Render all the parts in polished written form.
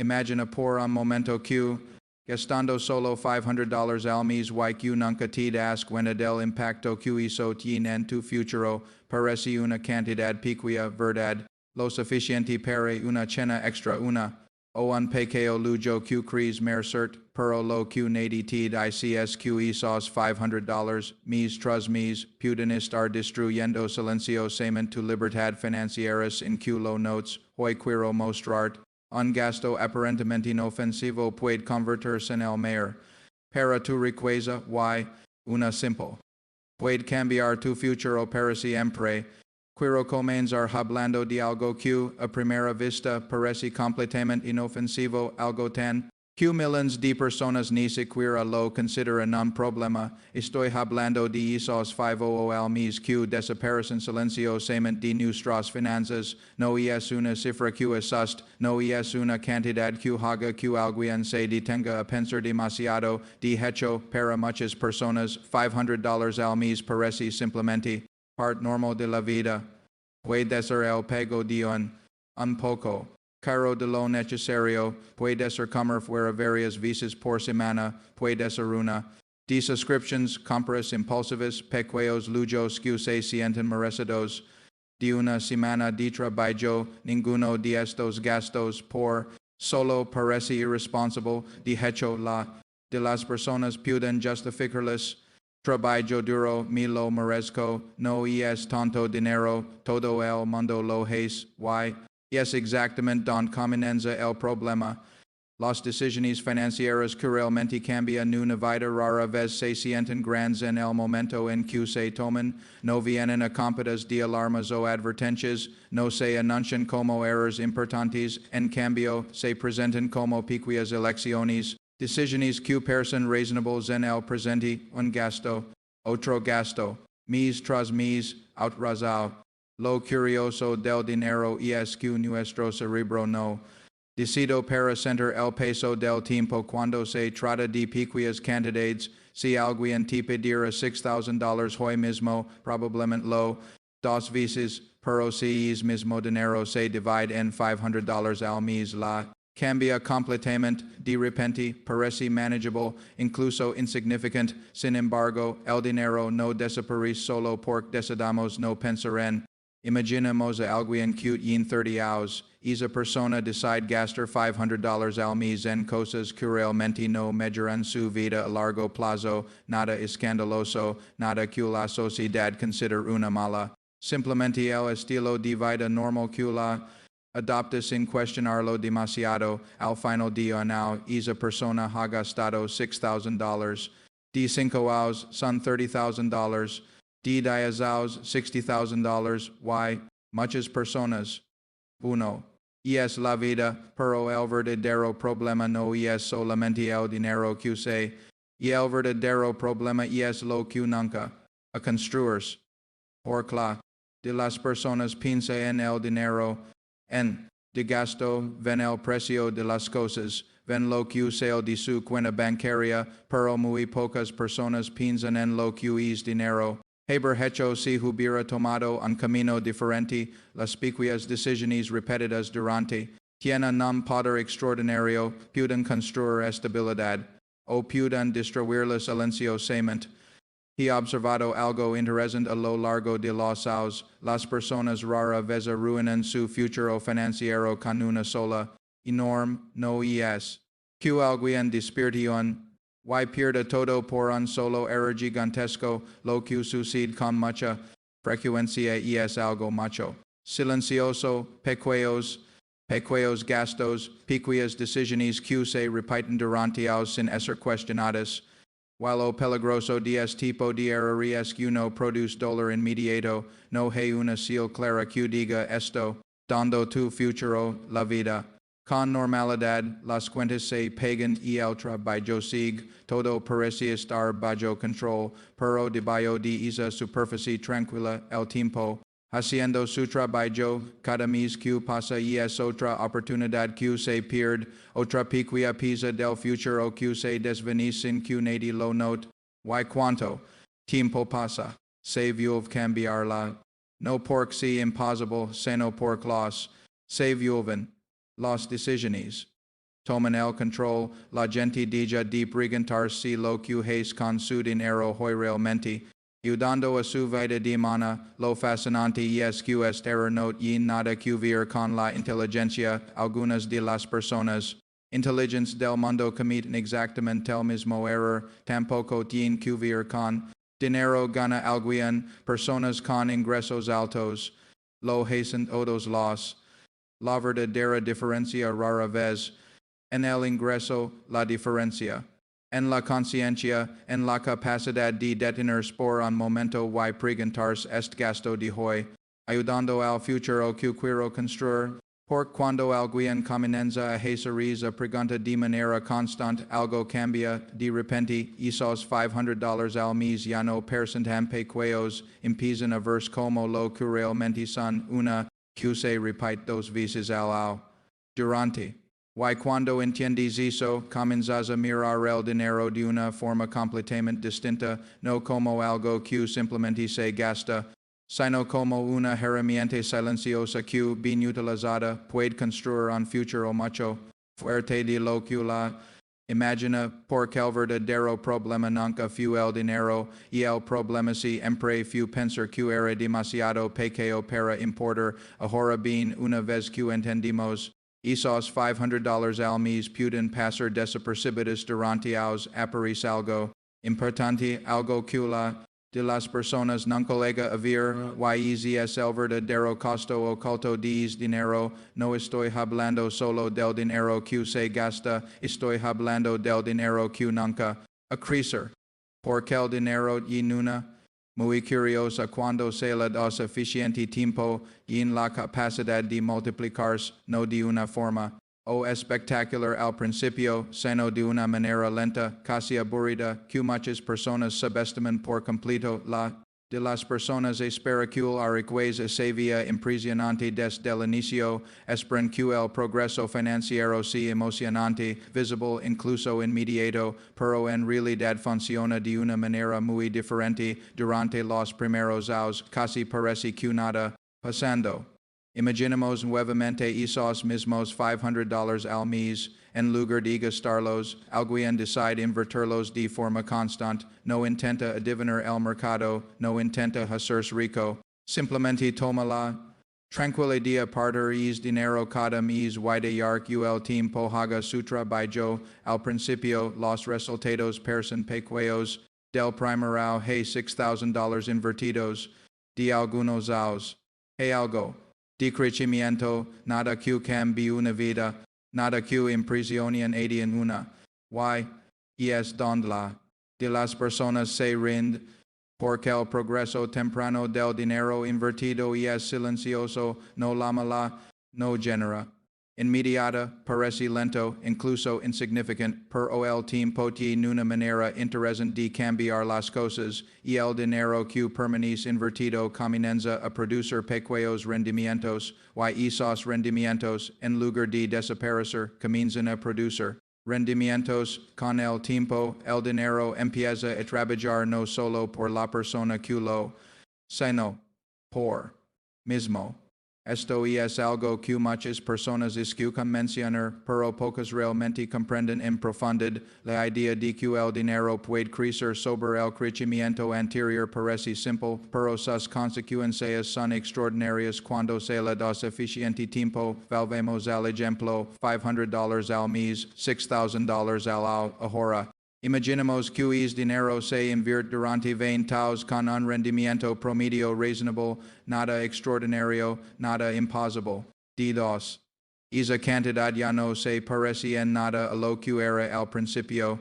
Imagine a por un momento que, gastando solo $500 al mes y que nunca te das cuenta del impacto que hizo en tu futuro, parece una cantidad pequeña, verdad, lo suficiente para una cena extra o un pequeño lujo que crees merecer, pero lo que nadie te dice es que esos $500 mes tras mes pueden estar destruyendo silenciosamente tu libertad financiera en que lo notes, hoy quiero mostrar. Un gasto aparentemente inofensivo puede convertirse en el mayor. Para tu riqueza, una simple. Puede cambiar tu futuro para siempre. Quiero comenzar hablando de algo que, a primera vista, parece completamente inofensivo, algo tan que millones de personas ni siquiera lo consideran un problema. Estoy hablando de esos 500 al mes que desaparecen silenciosamente de nuestras finanzas. No es una cifra que asusta, no es una cantidad que haga que alguien se detenga a pensar demasiado. De hecho, para muchas personas, $500 al mes parece simplemente parte normal de la vida. Puede ser el pago de un poco caro de lo necesario, puede ser comer fuera varias veces por semana, puede ser una de suscriptions, compras impulsivas, pequeños lujos que se sienten merecidos de una semana de trabajo. Ninguno de estos gastos por solo parece irresponsable. De hecho, la de las personas pueden justificarlas. Trabajo duro, me lo merezco, no es tanto dinero, todo el mundo lo es, es exactamente donde comienza el problema. Las decisiones financieras que realmente cambian una vida rara vez se sienten grandes en el momento en que se toman, no vienen acompañadas de alarmas o advertencias, no se anuncian como errores importantes, en cambio, se presentan como pequeñas elecciones. Decisiones que parecen razonables en el presente, un gasto, otro gasto, mes tras mes, atrasado. Lo curioso del dinero es que nuestro cerebro no decido para sentir el peso del tiempo cuando se trata de pequeñas cantidades. Si alguien te pidiera $6,000 hoy mismo, probablemente lo dos veces, pero si es mismo dinero se divide en $500 al mes, la cambia completamente. De repente parece manageable, incluso insignificante. Sin embargo, el dinero no desaparece solo porque decidamos no pensar en. Imaginemos a alguien que en 30 años, esa persona decide gastar $500 al mes en cosas que realmente no mejoran su vida a largo plazo, nada escandaloso, nada que la sociedad considere una mala. Simplemente el estilo de vida normal que la adopta sin cuestionarlo demasiado. Al final de año, esa persona ha gastado $6,000. De 5 años son $30,000. De 10 años, $60,000. Muchas personas. 1. Es la vida, pero el verdadero problema no es solamente el dinero que se, y el verdadero problema es lo que nunca a construirse. Porque la de las personas piensa en el dinero, en de gasto, ven el precio de las cosas, ven lo que sale de su cuenta bancaria, pero muy pocas personas piensan en lo que es dinero. Haber hecho si hubiera tomado un camino diferente, las pequeñas decisiones repetidas durante tienen un poder extraordinario, pueden construir estabilidad, o pueden destruirla silenciosamente. He observado algo interesante a lo largo de los años. Las personas rara vez arruinan su futuro financiero con una sola, enorme, no es. Que alguien despierte y pierda todo por un solo error gigantesco, lo que sucede con mucha frecuencia es algo mucho silencioso, pequeños gastos, pequeñas decisiones que se repiten durante años sin ser cuestionadas. While lo peligroso de este tipo de error es que no produce dolor inmediato, no hay una señal clara que diga esto, dando tu futuro la vida. Con normalidad, las cuentas se pagan y el trabajo sigue, todo parece estar bajo control, pero debajo de esa superficie tranquila, el tiempo, haciendo su trabajo, cada mes que pasa es otra oportunidad que se pierde, otra pequeña pieza del futuro que se desvanece sin que nadie lo note. Y cuánto tiempo pasa, se vuelve cambiarla. No porque sea imposible, sino porque se vuelven las decisiones Toman el control, la gente dija de brigantar si lo que hace con su dinero realmente, ayudando a su vida de mana, lo fascinante es que este no tiene nada que ver con la inteligencia, algunas de las personas. Intelligence del mundo cometen exactamente el mismo error, tampoco tiene que ver con dinero gana alguien, personas con ingresos altos, lo hacen todos los. La verdadera diferencia rara vez. En el ingreso, la diferencia. En la conciencia, en la capacidad de detener por un momento y preguntarse este gasto de hoy, ayudando al futuro que quiero construir. Por cuando alguien comienza a hacer a pregunta de manera constante, algo cambia, de repente, esos $500 al mes ya no parecen pequeños, empiezan a ver como lo que realmente son una, que se repite dos veces al durante. Y cuando entiendes eso, comienzas a mirar el dinero de una forma completamente distinta, no como algo que simplemente se gasta, sino como una herramienta silenciosa que, bien utilizada, puede construir un futuro mucho fuerte de lo que la imagina, porque el verdadero problema nunca fue el dinero, y el problema siempre fue pensar que era demasiado pequeño para importar. Ahora bien, una vez que entendimos esos $500 al mes pueden pasar desapercibidos durante años, aparece algo importante, algo que la de las personas nunca llega a ver, y es el verdadero costo oculto de dinero. No estoy hablando solo del dinero que se gasta, estoy hablando del dinero que nunca a crecer. Porque el dinero y una muy curiosa cuando se le da suficiente tiempo y en la capacidad de multiplicarse, no de una forma espectacular al principio, sino de una manera lenta, casi aburrida, que muchas personas subestiman por completo. La de las personas espera que el riqueza se vea impresionante desde el inicio, esperan que el progreso financiero sea emocionante, visible, incluso inmediato, pero en realidad funciona de una manera muy diferente durante los primeros años, casi parece que nada pasando. Imaginemos nuevamente esos mismos $500 al mes, en lugar de gastarlos, alguien decide invertirlos de forma constante, no intenta adivinar el mercado, no intenta hacerse rico, simplemente toma la tranquilidad partir dinero cada mes y de el tiempo haga su trabajo. Al principio, los resultados parecen pequeños, del primer año hay $6,000 invertidos, de algunos años, hay algo de crecimiento, nada que cambie una vida, nada que impresione en una. Y es donde la de las personas se rinde, porque el progreso temprano del dinero invertido es silencioso, no la mala, no genera. Inmediata, parece lento, incluso insignificante, pero el tiempo tiene una manera interesante de cambiar las cosas, y el dinero que permanece invertido comienza a producir pequeños rendimientos, y esos rendimientos, en lugar de desaparecer, comienzan a producir rendimientos. Con el tiempo, el dinero empieza a trabajar no solo por la persona que lo, sino por mismo. Esto es algo que muchas personas escuchan mencionar, pero pocas realmente comprenden en profundidad. La idea de que el dinero puede crecer sobre el crecimiento anterior parece simple, pero sus consecuencias son extraordinarias cuando se le da suficiente tiempo. Volvemos al ejemplo, $500 al mes, $6,000 al año, ahora. Imaginemos que ese dinero se invierte durante 20 años con un rendimiento promedio razonable, nada extraordinario, nada imposible. D2. Esa cantidad ya no se parece en nada a lo que era al principio,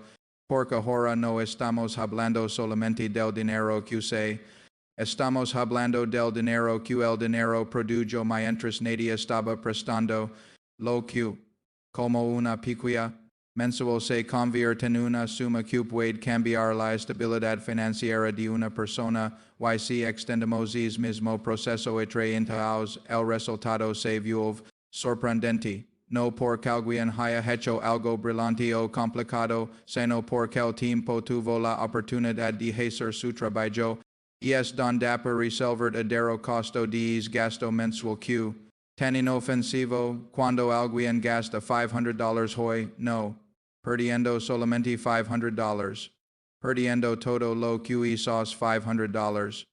porque ahora no estamos hablando solamente del dinero que estamos hablando del dinero que el dinero produjo mientras nadie estaba prestando, lo que, como una pequeña mensual se convierte en una suma que puede cambiar la estabilidad financiera de una persona, y si extendemos el mismo proceso a 30 años, el resultado se vuelve sorprendente. No porque alguien haya hecho algo brillante o complicado, sino porque el tiempo tuvo la oportunidad de hacer su trabajo, y es donde para resolver el verdadero costo de gasto mensual que Tan inofensivo, cuando alguien gasta $500 hoy, no. Perdiendo solamente $500. Perdiendo todo lo que usas $500.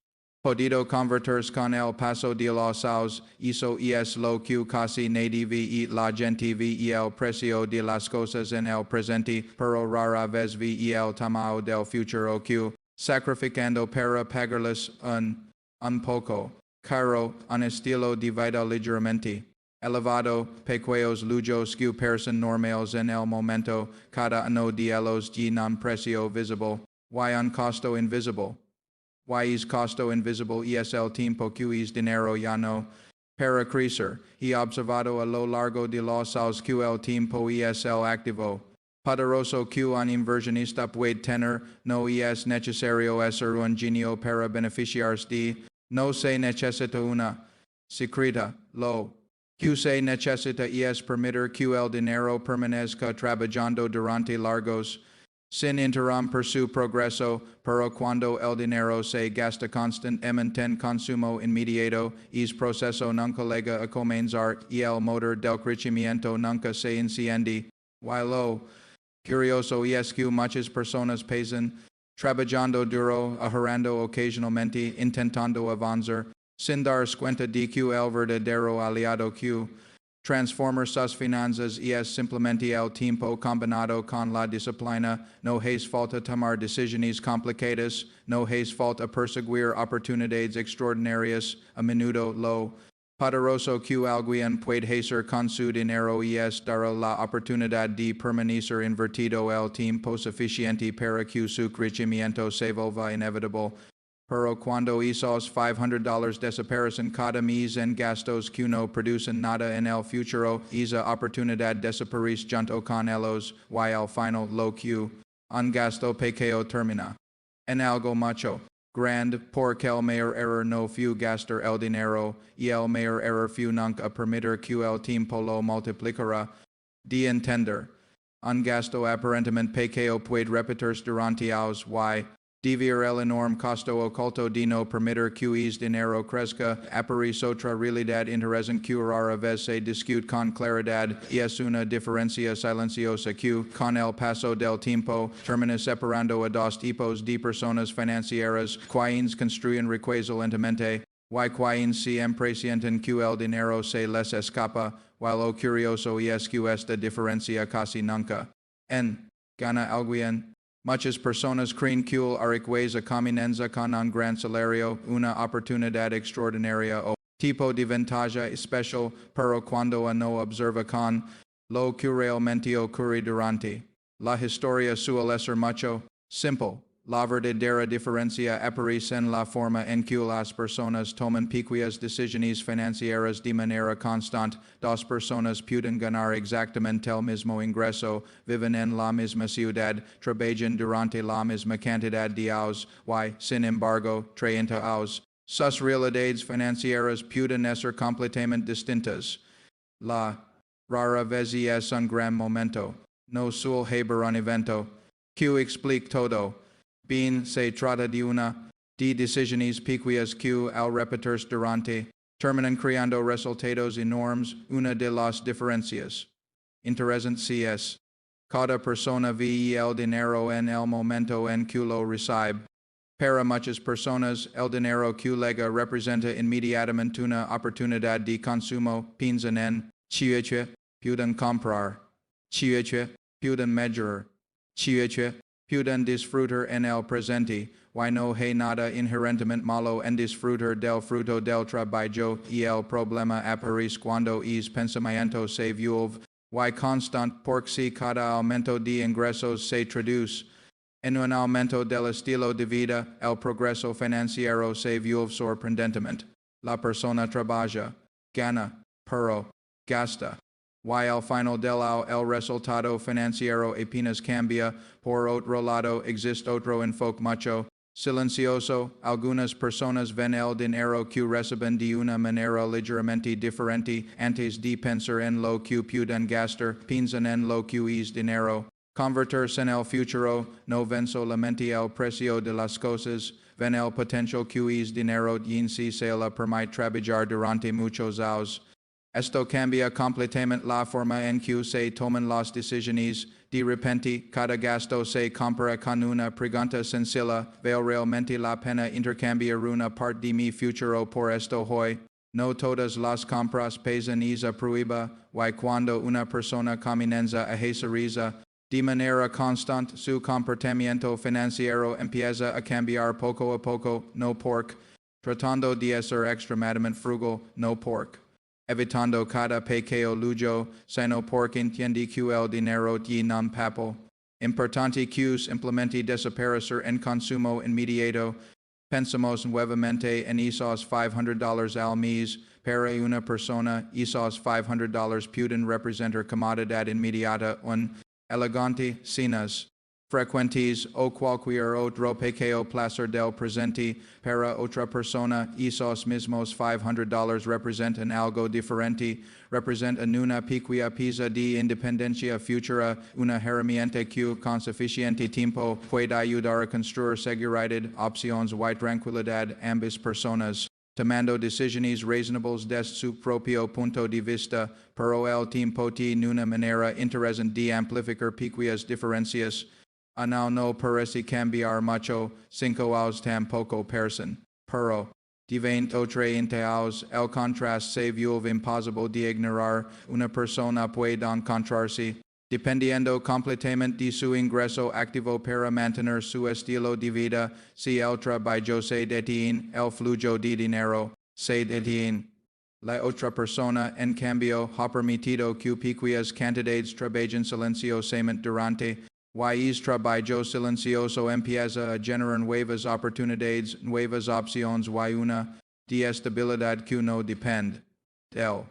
Podido convertirse con el paso de los años, eso es lo que casi nadie ve y la gente ve y el precio de las cosas en el presente, pero rara vez ve y el tamaño del futuro que, sacrificando para pagarles un poco, caro, un estilo de vida ligeramente elevado, pequeños lujos que parecen normales en el momento, cada uno de ellos tiene un precio visible, y un costo invisible. Y es costo invisible es el tiempo que es dinero ya no. Para crecer, he observado a lo largo de los años que el tiempo es el activo poderoso que un inversionista puede tener, no es necesario ser un genio para beneficiarse de, no se necesita una secreta, lo que se necesita es permitir que el dinero permanezca trabajando durante largos sin interrumpir su progreso, pero cuando el dinero se gasta constantemente en consumo inmediato, es proceso nunca llega a comenzar y el motor del crecimiento nunca se enciende. Y lo curioso es que muchas personas pasan trabajando duro, ahorrando ocasionalmente, intentando avanzar, sin darse cuenta de que el verdadero aliado que transformar sus finanzas es simplemente el tiempo combinado con la disciplina, no hace falta tomar decisiones complicadas, no hace falta perseguir oportunidades extraordinarias, a menudo lo poderoso que alguien puede hacer con su dinero es dar la oportunidad de permanecer invertido el tiempo suficiente para que su crecimiento se vuelva inevitable. Pero cuando esos $500 desaparecen cada mes en gastos que no producen nada en el futuro, esa oportunidad desaparece junto con ellos, y al final lo que un gasto pequeño termina en algo mucho grande, porque el mayor error no fue gastar el dinero, y el mayor error fue nunca permitir que el tiempo lo multiplicara. De entender, un gasto aparentemente pequeño puede repetirse durante años, y devir el enorme costo oculto de no permitir que es dinero crezca, aparece otra realidad interesante que rara vez se discute con claridad, y es una diferencia silenciosa que, con el paso del tiempo, termina separando a dos tipos de personas financieras, quienes construyen riqueza lentamente, y quienes siempre sienten que el dinero se les escapa, while lo curioso es que esta diferencia casi nunca gana alguien. Muchas personas creen que la riqueza comienza con un gran salario, una oportunidad extraordinaria o tipo de ventaja especial, pero cuando uno observa con lo que realmente ocurre durante la historia suele ser mucho simple. La verdadera diferencia aparece en la forma en que las personas toman pequeñas decisiones financieras de manera constante. Dos personas pueden ganar exactamente el mismo ingreso, viven en la misma ciudad, trabajan durante la misma cantidad de años, y, sin embargo, 30 años. Sus realidades financieras pueden ser completamente distintas. La rara vez es un gran momento, no suele haber un evento que explique todo. Bien se trata de una de decisiones pequeñas que al repetirse durante terminan creando resultados enormes. Una de las diferencias interesantes es cada persona ve el dinero en el momento en que lo recibe. Para muchas personas, el dinero que llega representa inmediatamente una oportunidad de consumo. Piensan en que pueden comprar, que pueden mejorar, que pueden disfrutar en el presente, y no hay nada inherentemente malo en disfrutar del fruto del trabajo, y el problema aparece cuando es pensamiento se vuelve y constante, porque si cada aumento de ingresos se traduce en un aumento del estilo de vida, el progreso financiero se vuelve sorprendentemente. La persona trabaja, gana, pero gasta. Y al final del año el resultado financiero apenas cambia. Por otro lado, existe otro enfoque mucho silencioso. Algunas personas ven el dinero que reciben de una manera ligeramente diferente. Antes de pensar en lo que pueden gastar, piensan en lo que es dinero. Convertirse en el futuro, no ven solamente el precio de las cosas, ven el potencial que es dinero y en sí se le permite trabajar durante muchos años. Esto cambia completamente la forma en que se toman las decisiones. De repente, cada gasto se compara con una pregunta sencilla: ¿vale realmente la pena intercambiar una parte de mi futuro por esto hoy? No todas las compras pesan esa prueba, y cuando una persona comienza a ejercer de manera constante su comportamiento financiero empieza a cambiar poco a poco, no porque tratando de ser extremadamente frugal, no porque evitando cada pequeño lujo, sino porque entiende que el dinero tiene non papel. Importante que simplemente desaparecer en consumo inmediato. Pensamos nuevamente en esos $500 al mes. Para una persona, esos $500 pueden representar comodidad inmediata, un elegante cenas frecuentes o cualquier otro pequeño placer del presente. Para otra persona, esos mismos $500 representan algo diferente, representan una pequeña pieza de independencia futura, una herramienta que con suficiente tiempo puede ayudar a construir seguridad, opciones y tranquilidad. Ambas personas tomando decisiones razonables desde su propio punto de vista, pero el tiempo tiene una manera interesante de amplificar pequeñas diferencias. Anal no parece cambiar mucho, 5 años tampoco parecen, pero de 20 o 30 años el contraste se vuelve imposible de ignorar. Una persona puede encontrarse dependiendo completamente de su ingreso activo para mantener su estilo de vida. Si el trabajo se detiene, el flujo de dinero se detiene. La otra persona, en cambio, ha permitido que pequeñas cantidades trabajen silenciosamente durante y es trabajo silencioso empieza a generar nuevas oportunidades, nuevas opciones y una de estabilidad que no depende del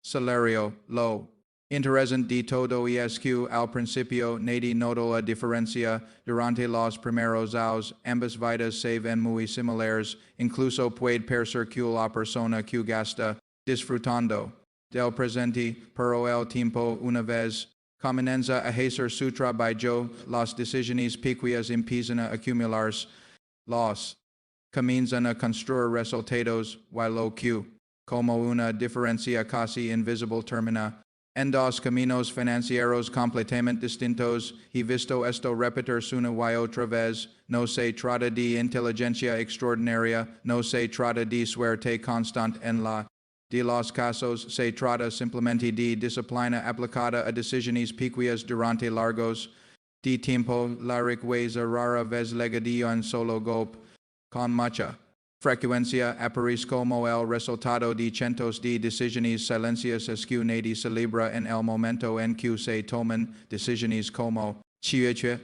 salario. Lo interesante de todo es que al principio nadie notó la diferencia. Durante los primeros años, ambas vidas se ven muy similares. Incluso puede parecer que la persona que gasta disfrutando del presente, pero el tiempo una vez comienza a ejercer su trabajo, las decisiones pequeñas empiezan a acumularse, los comienzan a construir resultados, y lo que, como una diferencia casi invisible, termina en dos caminos financieros completamente distintos. He visto esto repetirse una y otra vez. No se trata de inteligencia extraordinaria, no se trata de suerte constante en la de los casos, se trata simplemente de disciplina aplicada a decisiones pequeñas durante largos de tiempo. La riqueza rara vez lega de un solo golpe. Con mucha frecuencia aparece como el resultado de cientos de decisiones silenciosas que nadie celebra en el momento en que se toman decisiones como hacer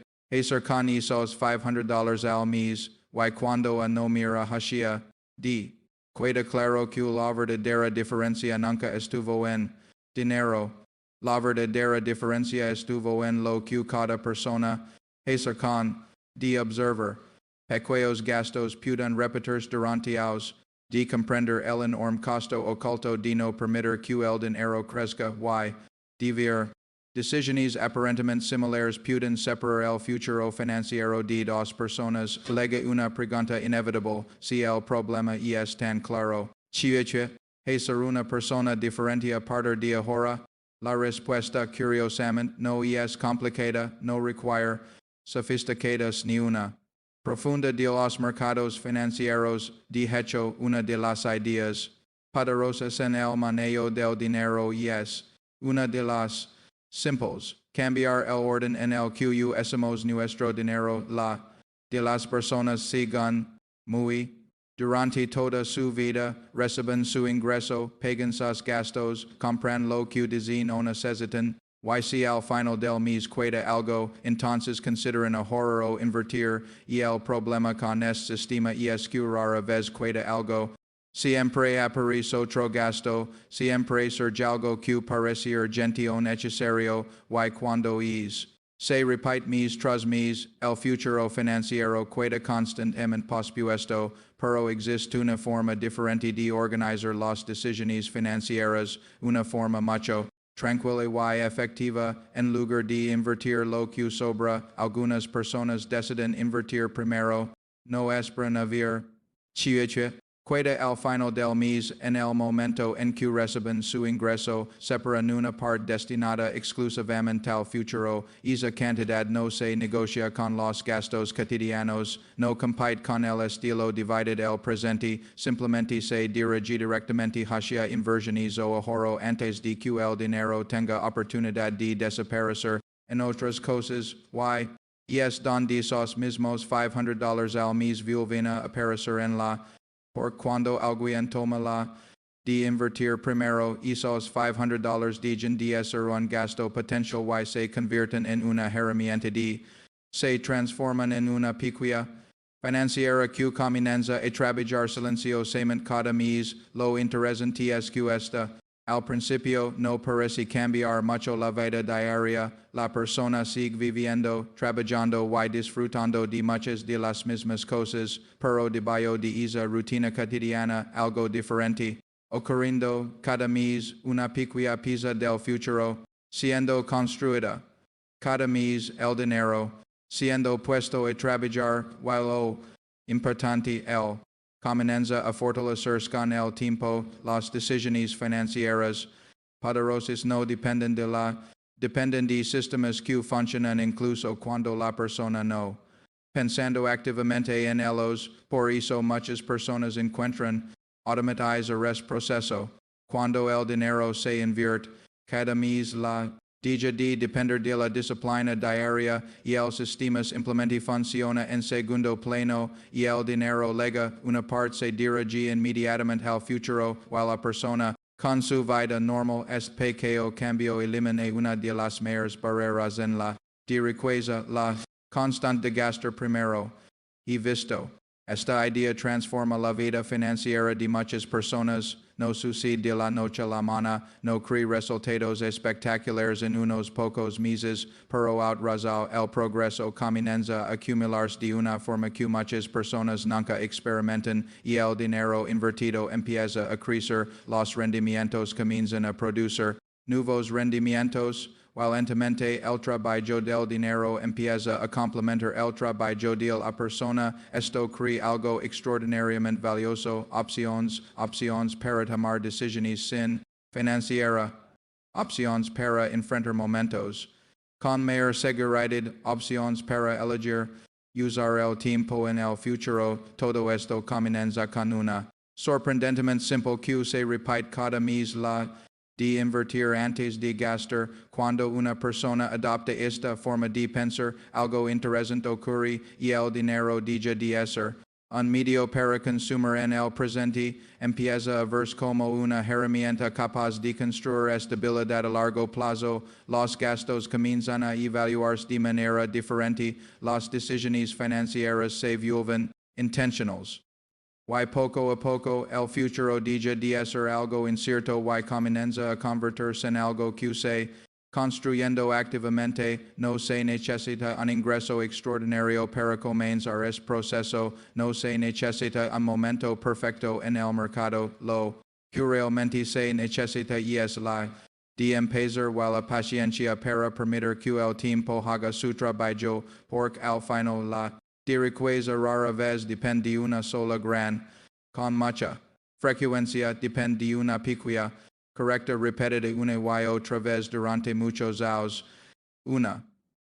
con esos $500 al mes, y cuando a no mira hacia de queda claro que la verdadera diferencia nunca estuvo en dinero. La verdadera diferencia estuvo en lo que cada persona hace con de observar. Pequeños gastos pueden repetirse durante años, de comprender el enorme costo oculto de no permitir que el dinero crezca y de ver decisiones aparentemente similares pueden separar el futuro financiero de dos personas. Lega una pregunta inevitable: si el problema es tan claro, ¿hacer una persona diferente a partir de ahora? La respuesta, curiosamente, no es complicada, no requiere sofisticadas ni una profunda de los mercados financieros. De hecho, una de las ideas poderosas en el manejo del dinero es una de las simples: cambiar el orden en el que usamos nuestro dinero. La de las personas se ganan muy durante toda su vida, reciben su ingreso, pagan sus gastos, compran lo que desean o necesitan, y si al final del mes queda algo, entonces consideran ahorrar o invertir. Y el problema con este sistema es que rara vez queda algo. Siempre aparece otro gasto, siempre surge algo que parece urgente o necesario, y cuando se repite mes tras mes, el futuro financiero queda constantemente pospuesto, pero existe una forma diferente de organizar las decisiones financieras, una forma mucho tranquila y efectiva. En lugar de invertir lo que sobra, algunas personas deciden invertir primero. No esperan a ver Queda al final del mes en el momento en que reciben su ingreso, separa una parte destinada exclusivamente al futuro, esa cantidad no se negocia con los gastos cotidianos, no compite con el estilo divided el presente, simplemente se dirige directamente hacia inversiones o ahorro antes de que el dinero tenga oportunidad de desaparecer. En otras cosas, y es donde esos mismos $500 al mes vuelven a aparecer en la por cuando alguien toma la de invertir primero, esos $500 dejan de ser un gasto potencial y se convierten en una herramienta se transforman en una pequeña financiera que comienza a trabajar silenciosamente cada mes, lo interesante es que esta, al principio, no parece cambiar mucho la vida diaria, la persona sigue viviendo, trabajando y disfrutando de muchas de las mismas cosas, pero debajo de esa rutina cotidiana, algo diferente, ocurriendo cada mes una pequeña pieza del futuro, siendo construida. Cada mes el dinero, siendo puesto a trabajar, while lo importante el comienza a fortalecerse con el tiempo, las decisiones financieras poderosas no dependen de sistemas que funcionan incluso cuando la persona no pensando activamente en ellos, por eso muchas personas encuentran automatizar este proceso. Cuando el dinero se invierte, cada mes la deja de depender de la disciplina diaria y el sistema simplemente funciona en segundo plano y el dinero lega una parte se dirige inmediatamente al futuro while la persona con su vida normal este pequeño cambio elimina una de las mayores barreras en la de riqueza, la constante de gastar primero. Y visto, esta idea transforma la vida financiera de muchas personas, no sucede de la noche a la mañana, no crea resultados espectaculares en unos pocos meses, pero al razar el progreso comienza a acumularse de una forma que muchas personas nunca experimentan y el dinero invertido empieza a crecer, los rendimientos comienzan a producir nuevos rendimientos, while lentamente el trabajo del dinero empieza a complementar el trabajo de la persona, esto crea algo extraordinariamente valioso, opciones para tomar decisiones sin financiera, opciones para enfrentar momentos, con mayor seguridad, opciones para elegir, usar el tiempo en el futuro, todo esto comienza con una sorprendentemente simple que se repite cada mes la de invertir antes de gastar. Cuando una persona adopta esta forma de pensar, algo interesante ocurre y el dinero deja de ser un medio para consumir en el presente, empieza a verse como una herramienta capaz de construir estabilidad a largo plazo, los gastos comienzan a evaluarse de manera diferente, las decisiones financieras se vuelven intentionales. Y poco a poco el futuro deja de ser algo incierto y comienza a convertirse en algo que se construyendo activamente, no se necesita un ingreso extraordinario para comenzar este proceso, no se necesita un momento perfecto en el mercado, lo que realmente se necesita y es la de empezar y la paciencia para permitir que el tiempo haga su trabajo, porque al final la de riqueza rara vez depende de una sola gran, con mucha frecuencia depende de una pequeña, correcta repetida una y otra vez durante muchos años. Una,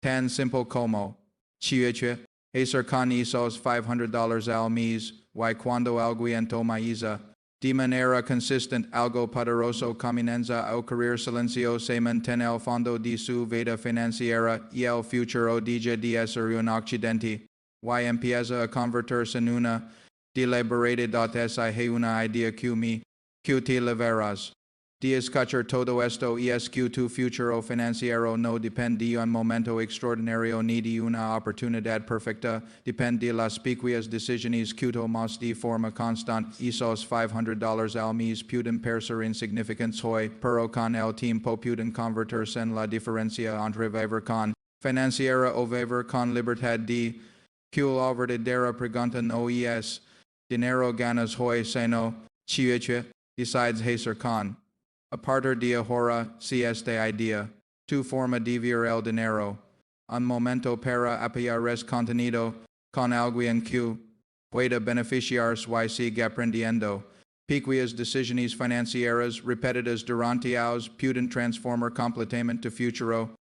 tan simple como, hacer con esos $500 al mes, y cuando alguien toma esa, de manera consistente algo poderoso comienza a ocurrir silenciosamente en el fondo de su vida financiera y el futuro deja de ser un accidente. Y empieza a convertirse en una deliberada una idea que te liberas. De escuchar todo esto y es que tu futuro financiero no depende de un momento extraordinario ni de una oportunidad perfecta, depende de las pequeñas decisiones que tomas de forma constante. Esos $500 al mes pueden parecer insignificantes hoy, pero con el tiempo pueden convertirse en la diferencia entre vivir con financiera o vivir con libertad de que la verdadera pregunta no es dinero ganas hoy sino decides hacer con. A partir de ahora, si esta idea, tu forma de ver el dinero, un momento para apoyar este contenido con alguien que puede beneficiarse y sigue aprendiendo. Pequeñas decisiones financieras repetidas durante años pueden transformar completamente tu futuro.